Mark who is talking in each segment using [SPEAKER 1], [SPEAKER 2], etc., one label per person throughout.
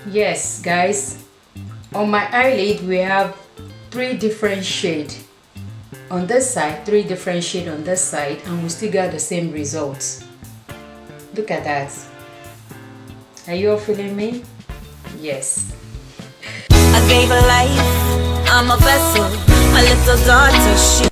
[SPEAKER 1] Yes, guys, on my eyelid we have three different shades on this side, three different shades on this side, and we still got the same results. Look at that. Are you all feeling me? Yes.
[SPEAKER 2] I gave her life, I'm a vessel, my little daughter.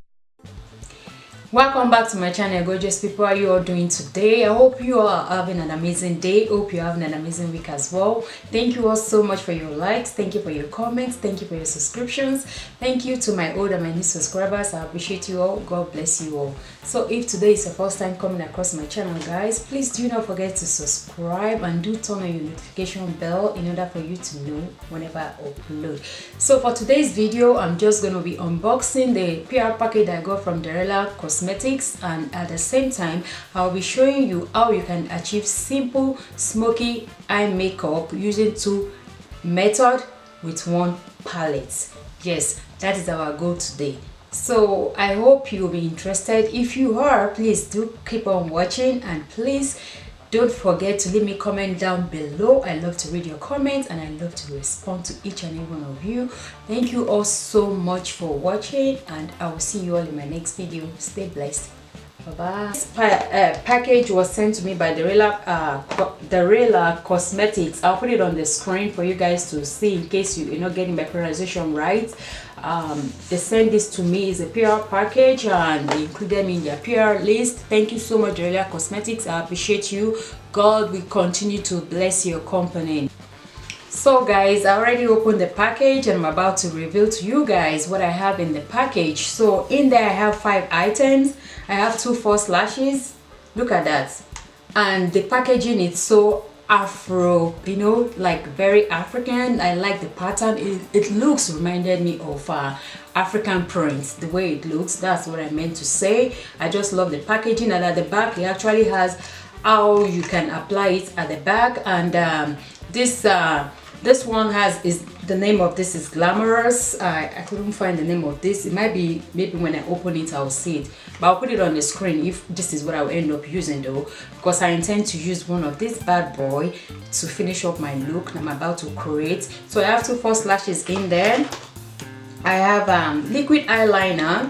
[SPEAKER 1] Welcome back to my channel, gorgeous people. How are you all doing today? I hope you all are having an amazing day. Hope you're having an amazing week as well. Thank you all so much for your likes. Thank you for your comments. Thank you for your subscriptions. Thank you to my old and my new subscribers. I appreciate you all. God bless you all. So if today is your first time coming across my channel, guys, please do not forget to subscribe and do turn on your notification bell in order for you to know whenever I upload. So for today's video, I'm just going to be unboxing the PR package that I got from Darella Cosmetics, and at the same time I'll be showing you how you can achieve simple smoky eye makeup using two methods with one palette. Yes, that is our goal today. So I hope you'll be interested. If you are, please do keep on watching, and please don't forget to leave me a comment down below. I love to read your comments and I love to respond to each and every one of you. Thank you all so much for watching, and I will see you all in my next video. Stay blessed. Bye-bye. This package was sent to me by Darella Cosmetics. I'll put it on the screen for you guys to see in case you're not getting my pronunciation right. They sent this to me. It's a PR package and they included me in their PR list. Thank you so much, Darella Cosmetics. I appreciate you. God will continue to bless your company. So guys, I already opened the package and I'm about to reveal to you guys what I have in the package. So in there I have 5 items. I have 2 false lashes. Look at that. And the packaging is so Afro, you know, like very African. I like the pattern. It looks reminded me of African prints, the way it looks. That's what I meant to say. I just love the packaging, and at the back it actually has how you can apply it at the back. And this one is the name of this is Glamorous. I couldn't find the name of this. It might be, maybe when I open it I'll see it, but I'll put it on the screen if this is what I'll end up using though, because I intend to use one of this bad boy to finish up my look I'm about to create. So I have 2 false lashes in there. I have liquid eyeliner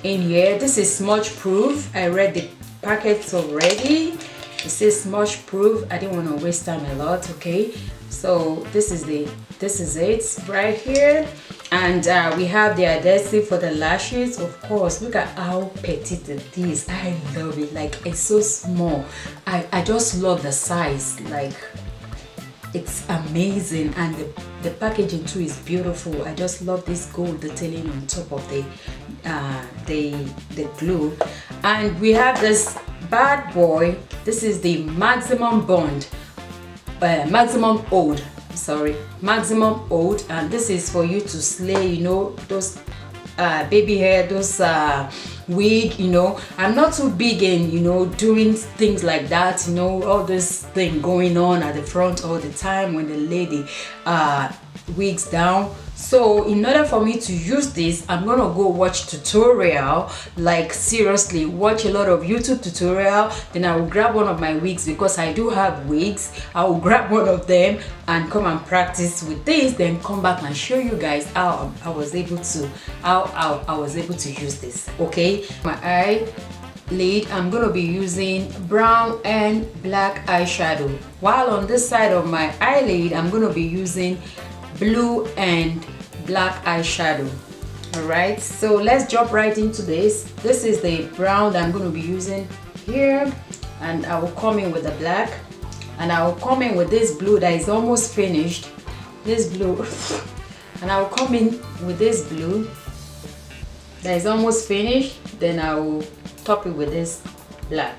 [SPEAKER 1] in here. This is smudge proof. I read the packets already. It says smudge proof. I didn't want to waste time a lot. Okay, so this is it right here. And we have the adhesive for the lashes. Of course, look at how petite it is. I love it. Like, it's so small. I just love the size. Like, it's amazing, and the packaging too is beautiful. I just love this gold detailing on top of the glue. And we have this bad boy. This is the maximum oud, maximum oud, and this is for you to slay, you know, those baby hair, those wig, you know. I'm not too big in, you know, doing things like that, you know, all this thing going on at the front all the time when the lady wigs down. So in order for me to use this, I'm gonna go watch tutorial, like seriously watch a lot of YouTube tutorial. Then I will grab one of my wigs, because I do have wigs. I will grab one of them and come and practice with this, then come back and show you guys how I was able to use this. Okay, my eyelid, I'm gonna be using brown and black eyeshadow, while on this side of my eyelid I'm gonna be using blue and black eyeshadow. All right, so let's jump right into this. This is the brown that I'm going to be using here, and I will come in with the black, and I will come in with this blue that is almost finished, this blue and I will come in with this blue that is almost finished. Then I will top it with this black.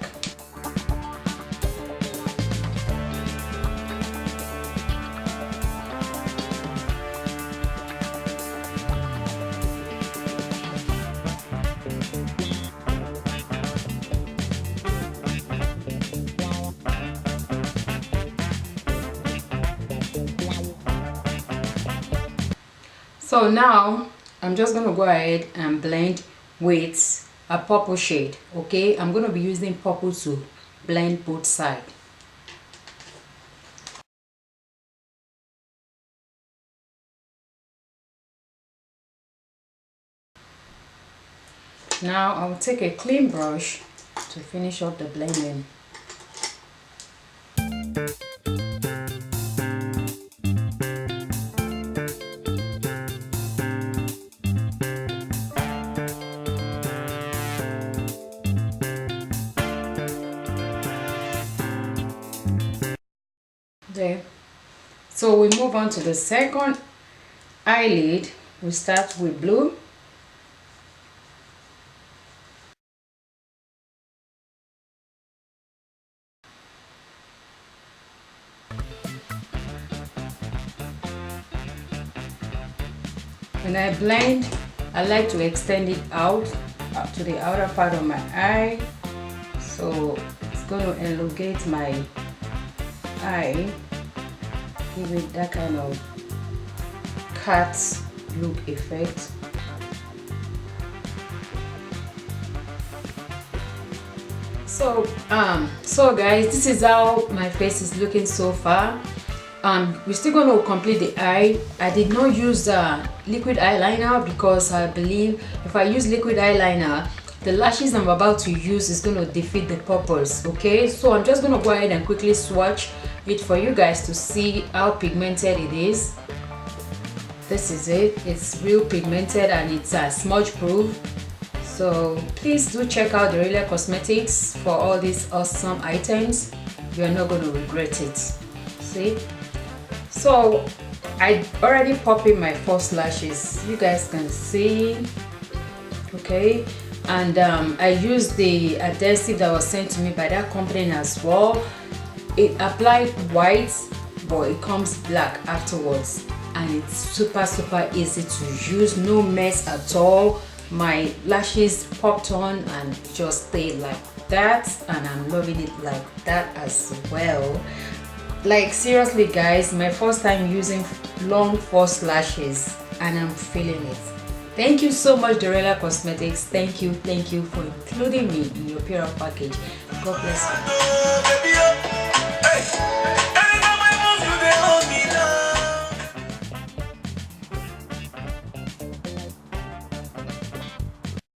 [SPEAKER 1] So now I'm just going to go ahead and blend with a purple shade. Okay, I'm going to be using purple to blend both sides. Now I'll take a clean brush to finish up the blending. There. So we move on to the second eyelid. We start with blue. When I blend, I like to extend it out up to the outer part of my eye, so it's going to elongate my eye, give it that kind of cat look effect. So guys, this is how my face is looking so far. We're still going to complete the eye. I did not use liquid eyeliner because I believe if I use liquid eyeliner, the lashes I'm about to use is going to defeat the purpose. Okay, so I'm just going to go ahead and quickly swatch it for you guys to see how pigmented it is. This is it. It's real pigmented and it's smudge proof. So please do check out Darella Cosmetics for all these awesome items. You're not going to regret it. See? So I already popped in my false lashes. You guys can see. Okay, and I used the adhesive that was sent to me by that company as well. It applied white, but it comes black afterwards, and it's super easy to use. No mess at all. My lashes popped on and just stayed like that, and I'm loving it like that as well. Like seriously guys, my first time using long false lashes and I'm feeling it. Thank you so much Darella Cosmetics. Thank you for including me in your PR package. God bless you.